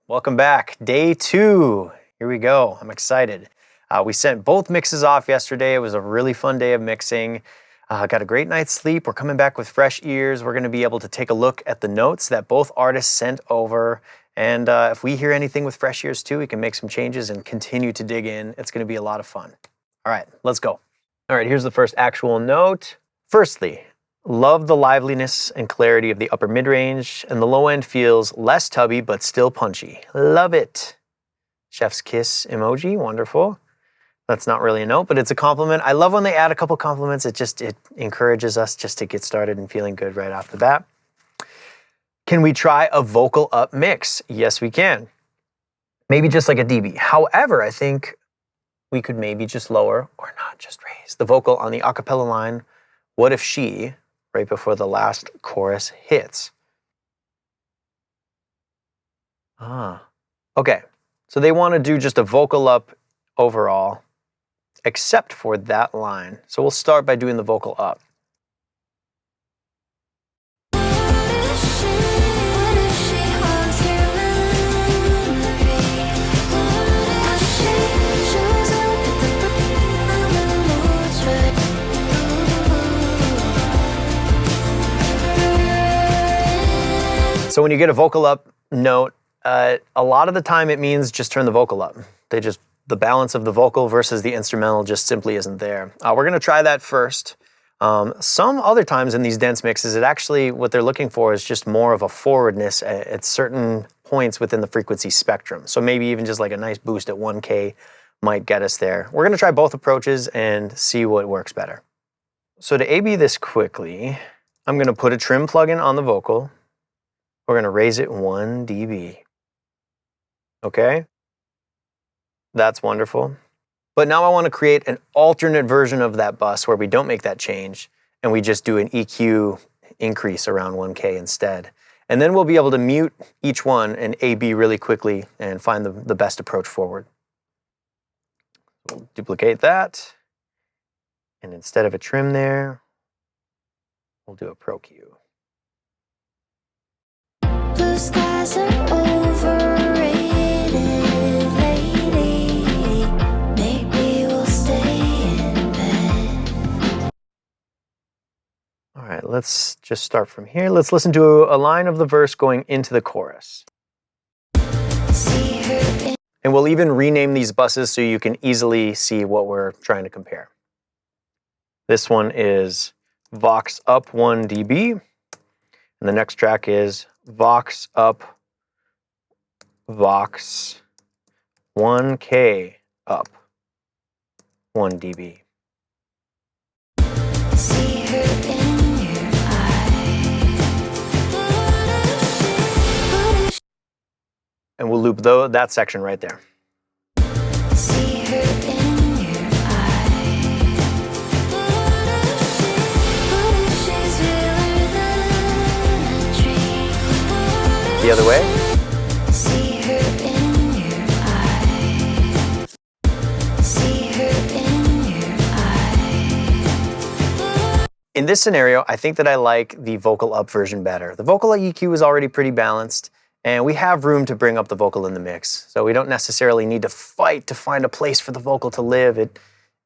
Welcome back. Day 2. Here we go. I'm excited. We sent both mixes off yesterday. It was a really fun day of mixing. Got a great night's sleep. We're coming back with fresh ears. We're going to be able to take a look at the notes that both artists sent over. And if we hear anything with fresh ears too, we can make some changes and continue to dig in. It's going to be a lot of fun. All right, let's go. All right, here's the first actual note. Firstly, love the liveliness and clarity of the upper mid-range, and the low end feels less tubby but still punchy. Love it. Chef's kiss emoji, wonderful. That's not really a note, but it's a compliment. I love when they add a couple compliments. It encourages us just to get started and feeling good right off the bat. Can we try a vocal up mix? Yes, we can. Maybe just like a dB. However, I think we could maybe just lower or not just raise the vocal on the acapella line. What if she, right before the last chorus hits? Okay. So they want to do just a vocal up overall, except for that line. So we'll start by doing the vocal up. So when you get a vocal up note, a lot of the time it means just turn the vocal up. The balance of the vocal versus the instrumental just simply isn't there. We're gonna try that first. Some other times in these dense mixes, what they're looking for is just more of a forwardness at certain points within the frequency spectrum. So maybe even just like a nice boost at 1K might get us there. We're gonna try both approaches and see what works better. So to A/B this quickly, I'm gonna put a trim plugin on the vocal. We're gonna raise it 1 dB. Okay? That's wonderful. But now I wanna create an alternate version of that bus where we don't make that change and we just do an EQ increase around 1K instead. And then we'll be able to mute each one and A/B really quickly and find the best approach forward. We'll duplicate that. And instead of a trim there, we'll do a Pro Q. Blue skies are overrated lately. Maybe we'll stay in bed. All right, let's just start from here. Let's listen to a line of the verse going into the chorus. And we'll even rename these buses so you can easily see what we're trying to compare. This one is Vox up 1 dB. And the next track is Vox up, Vox 1K up 1 dB. See her in your eyes. And we'll loop that section right there. See her in your eyes. She's realer than a dream. The other way. See her in your eyes. See her in your eyes. In this scenario, I think that I like the vocal up version better. The vocal EQ is already pretty balanced, and we have room to bring up the vocal in the mix. So we don't necessarily need to fight to find a place for the vocal to live. It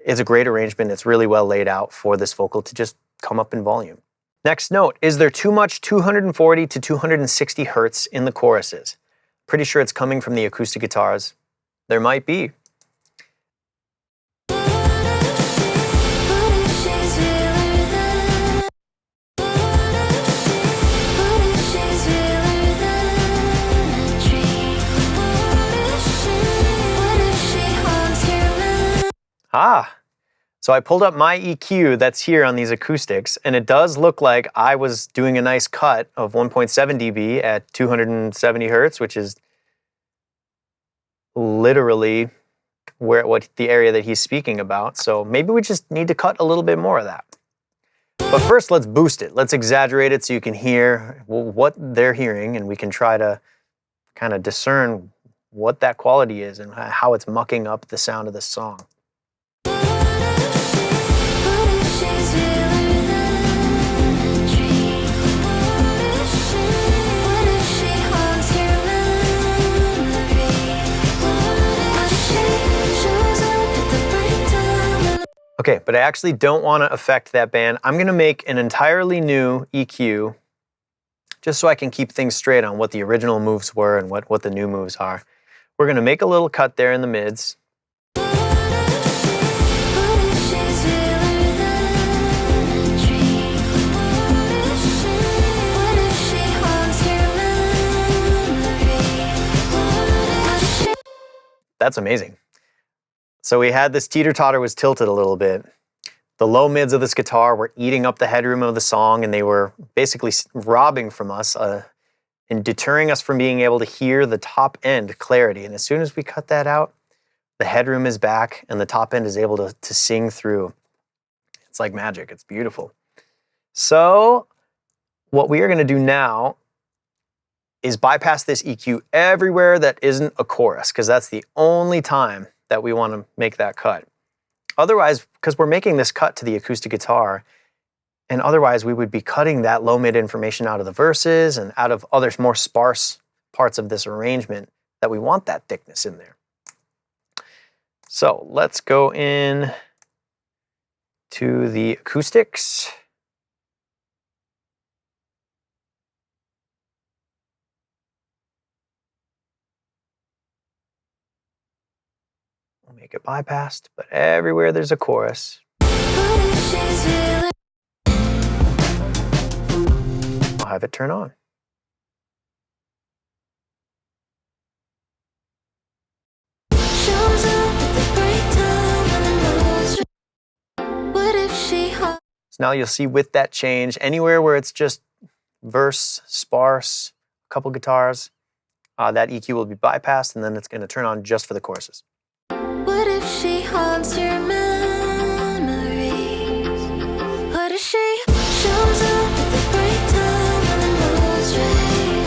is a great arrangement. It's really well laid out for this vocal to just come up in volume. Next note, is there too much 240 to 260 hertz in the choruses? Pretty sure it's coming from the acoustic guitars. There might be. So I pulled up my EQ that's here on these acoustics, and it does look like I was doing a nice cut of 1.7 dB at 270 hertz, which is literally what the area that he's speaking about. So maybe we just need to cut a little bit more of that. But first, let's boost it. Let's exaggerate it so you can hear what they're hearing, and we can try to kind of discern what that quality is and how it's mucking up the sound of this song. Okay, but I actually don't want to affect that band. I'm going to make an entirely new EQ just so I can keep things straight on what the original moves were and what the new moves are. We're going to make a little cut there in the mids. What if she's realer than a dream? What if she haunts your memory? What if she... That's amazing. So we had this teeter-totter was tilted a little bit. The low mids of this guitar were eating up the headroom of the song, and they were basically robbing from us and deterring us from being able to hear the top end clarity. And as soon as we cut that out, the headroom is back and the top end is able to sing through. It's like magic. It's beautiful. So what we are going to do now is bypass this EQ everywhere that isn't a chorus, because that's the only time that we want to make that cut. Otherwise, because we're making this cut to the acoustic guitar, and otherwise we would be cutting that low mid information out of the verses and out of other more sparse parts of this arrangement that we want that thickness in there. So let's go in to the acoustics. We'll make it bypassed, but everywhere there's a chorus, What if she's realer? I'll have it turn on. Shows up at the break time when the moon's red. What if she haunts... So now you'll see with that change, anywhere where it's just verse, sparse, a couple guitars, that EQ will be bypassed, and then it's going to turn on just for the choruses. What if she haunts your memories? What if she shows up at the break time when the moon's red?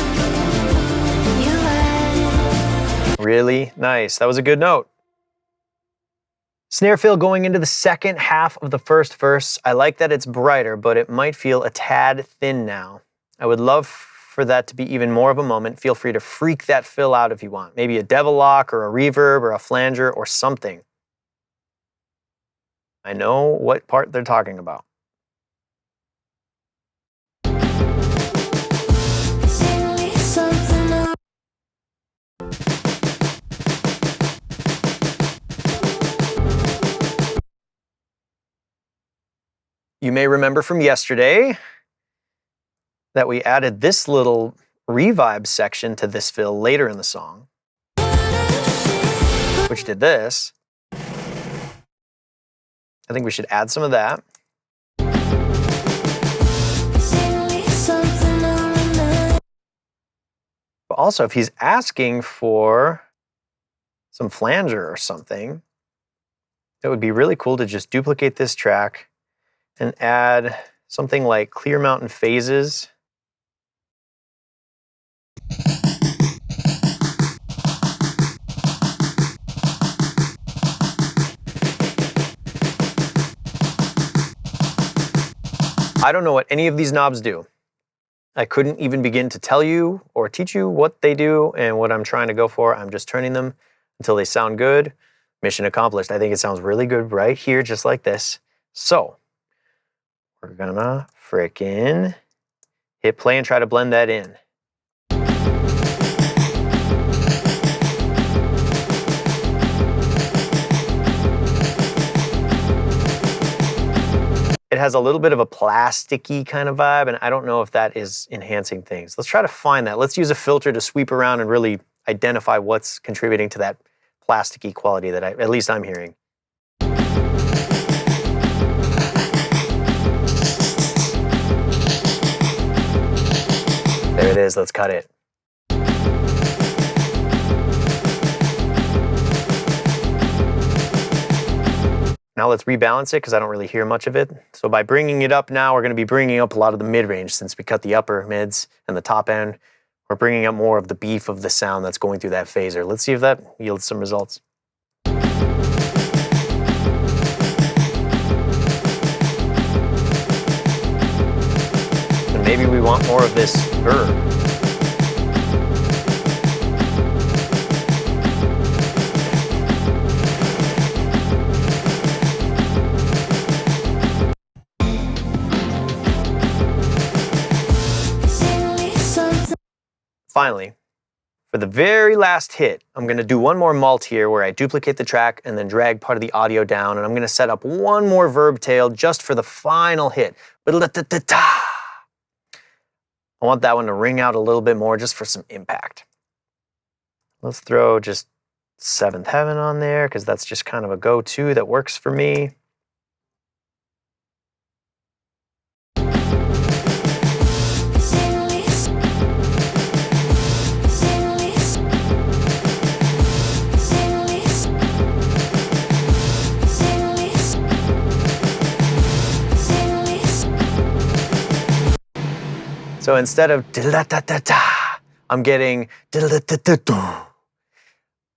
You lie. Really nice. That was a good note. Snare fill going into the second half of the first verse. I like that it's brighter, but it might feel a tad thin now. I would love for that to be even more of a moment. Feel free to freak that fill out if you want. Maybe a devil lock or a reverb or a flanger or something. I know what part they're talking about. Sing me something else. You may remember from yesterday that we added this little revibe section to this fill later in the song, which did this. I think we should add some of that. Sing me something I'll remember. But also, if he's asking for some flanger or something, it would be really cool to just duplicate this track and add something like Clear Mountain Phases. I don't know what any of these knobs do. I couldn't even begin to tell you or teach you what they do and what I'm trying to go for. I'm just turning them until they sound good. Mission accomplished. I think it sounds really good right here, just like this. So we're gonna frickin' hit play and try to blend that in. It has a little bit of a plasticky kind of vibe, and I don't know if that is enhancing things. Let's try to find that. Let's use a filter to sweep around and really identify what's contributing to that plasticky quality that at least I'm hearing. There it is, let's cut it. Now let's rebalance it because I don't really hear much of it. So by bringing it up now, we're going to be bringing up a lot of the mid-range since we cut the upper mids and the top end. We're bringing up more of the beef of the sound that's going through that phaser. Let's see if that yields some results. And maybe we want more of this verb. Finally, for the very last hit, I'm going to do one more mult here where I duplicate the track and then drag part of the audio down, and I'm going to set up one more verb tail just for the final hit. I want that one to ring out a little bit more just for some impact. Let's throw just Seventh Heaven on there because that's just kind of a go-to that works for me. So instead of I'm getting the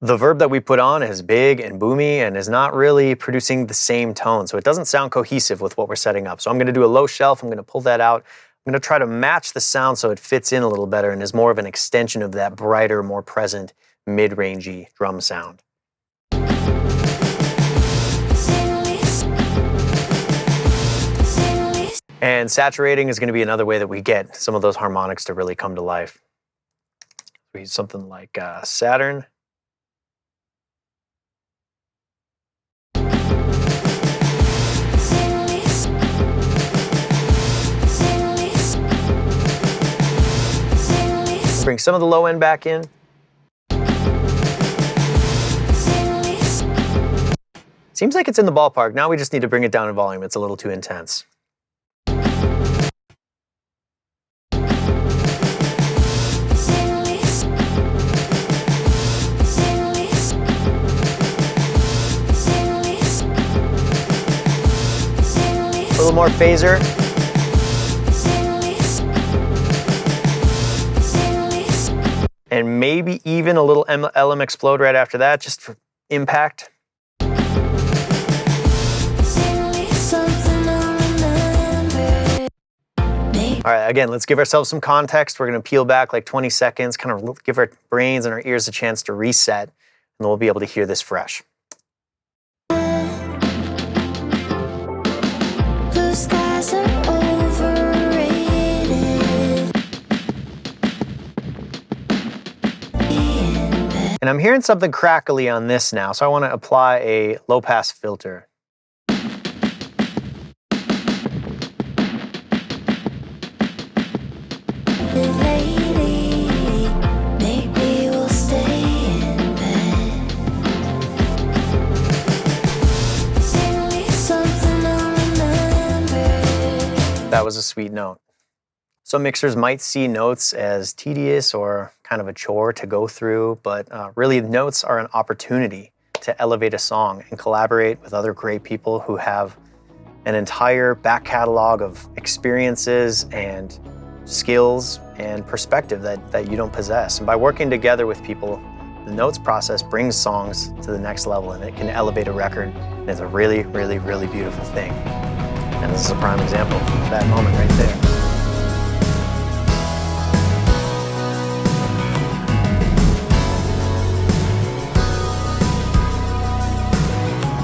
verb that we put on is big and boomy and is not really producing the same tone. So it doesn't sound cohesive with what we're setting up. So I'm going to do a low shelf. I'm going to pull that out. I'm going to try to match the sound so it fits in a little better and is more of an extension of that brighter, more present, mid-rangey drum sound. And saturating is going to be another way that we get some of those harmonics to really come to life. We use something like Saturn. Bring some of the low end back in. Seems like it's in the ballpark. Now we just need to bring it down in volume. It's a little too intense. A little more phaser. And maybe even a little LM explode right after that, just for impact. All right, again, let's give ourselves some context. We're gonna peel back like 20 seconds, kind of give our brains and our ears a chance to reset, and then we'll be able to hear this fresh. And I'm hearing something crackly on this now, so I want to apply a low-pass filter. That was a sweet note. Some mixers might see notes as tedious or kind of a chore to go through, but really notes are an opportunity to elevate a song and collaborate with other great people who have an entire back catalog of experiences and skills and perspective that you don't possess. And by working together with people, the notes process brings songs to the next level and it can elevate a record. And it's a really, really, really beautiful thing. And this is a prime example of that moment right there.